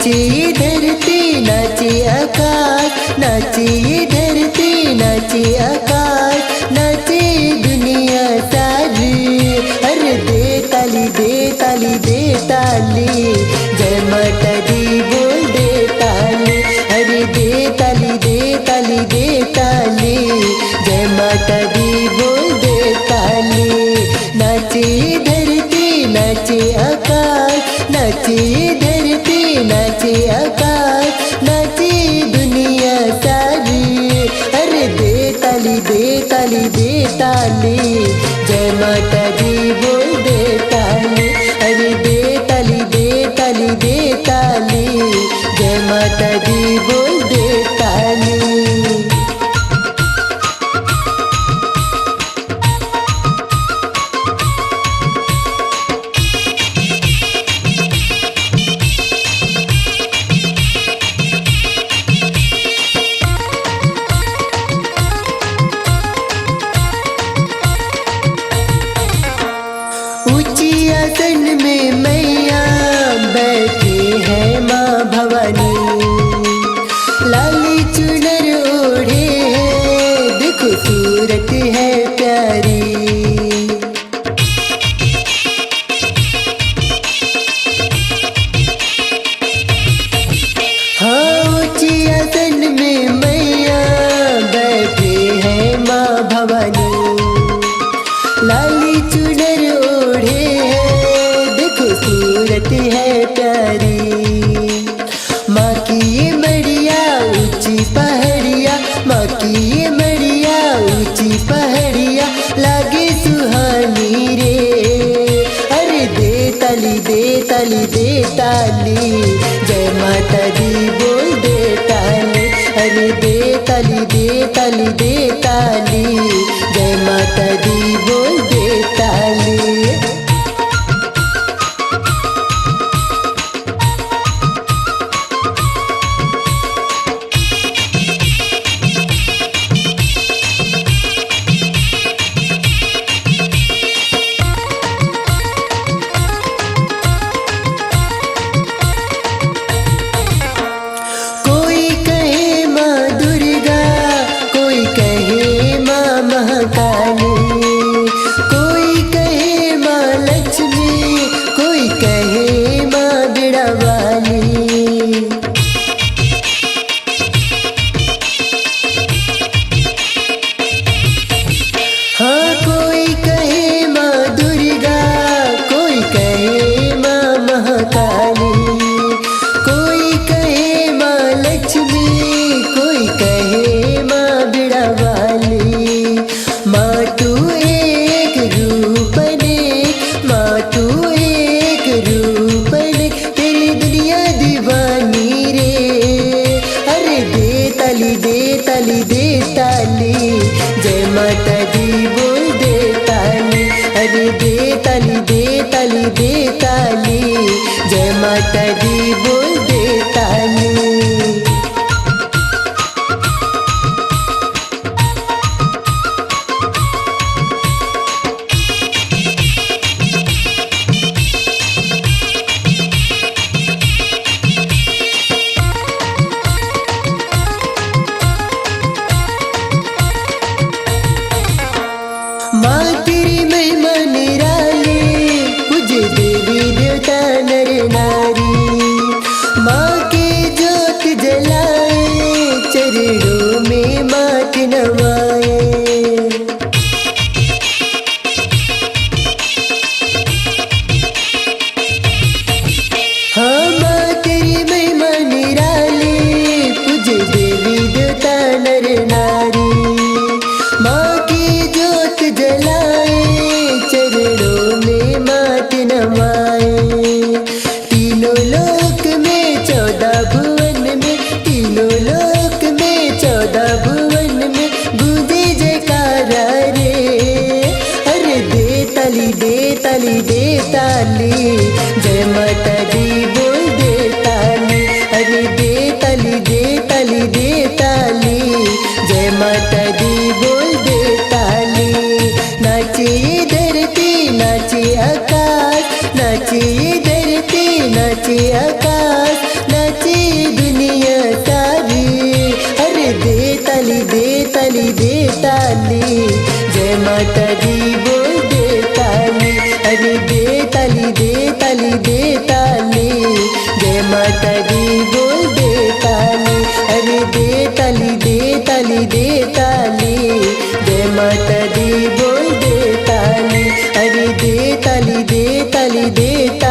नाची धरती नाची आकाश, नाची धरती नाची आकाश, नाची दुनिया सारी। अरे दे ताली दे ताली दे ताली, जय माता दी बोल दे ताली। अरे दे ताली दे ताली दे ताली, जय माता दी बोल दे ताली। नाची धरती नाची आकाश, नाची धरती नाची आकाश, नाची दुनिया सारी। अरे दे ताली दे ताली दे ताली, जय माता दी बोल दे ताली। अरे दे ताली दे ताली दे ताली, जय माता दी बोल दे ताली। ऊंची आसन में मैया बैठी है माँ भवानी, लाली चुनर ओढ़े है, देखो सूरत है प्यारी। हाँ ऊंची आसन में मैया बैठी है माँ भवानी, लाली चुनर ओढ़े है, देखो सूरत है प्यारी। माँ की ये मड़िया ऊंची पहाड़िया, माँ की ये मड़िया ऊंची पहाड़िया, लागे सुहानी रे। अरे दे ताली दे ताली दे ताली, जय माता दी बोल दे ताली। अरे दे ताली दे ताली दे ताली, जय माता दी बोल दे ताली। कोई कहे माँ दुर्गा, कोई कहे माँ महाकाली, कोई कहे माँ लक्ष्मी, कोई कहे माँ बिड़ा वाली। हाँ कोई कहे माँ दुर्गा, कोई कहे माँ महाकाली, कोई कहे माँ लक्ष्मी, कोई कहे माँ बिड़ा वाली। माँ तू एक रूप ने, माँ तू एक रूप ने, तेरी दुनिया दीवानी रे। अरे दे ताली दे ताली दे ताली, जय माता दी बोल दे ताली। अरे दे ताली दे ताली दे ताली, जय माता दी बोल दे ताली। माँ तेरी महिमा निराली, पूजे देवी देवता नर नारी। माँ के ज्योत जलाए, चरणों में मात नवाए। हाँ माँ तेरी महिमा निराली, पूजे देवी देवता नर नारी। माँ की ज्योत जलाए, चरणों में मात नवाए। तीनों लोक में 14 भुवन में, तीनों लोक में 14 भुवन में, गूंजे जयकारा रे। अरे दे ताली दे ताली दे ताली, जय माता दी बोल दे ताली। अरे दे ताली दे ताली दे ताली, जय दे ताली, जय माता दी बोल दे ताली, अरे दे ताली दे ताली दे ताली, जय माता दी बोल दे ताली, अरे दे ताली दे ताली दे ताली, जय माता दी बोल दे ताली, अरे दे ताली दे ताली दे ताली।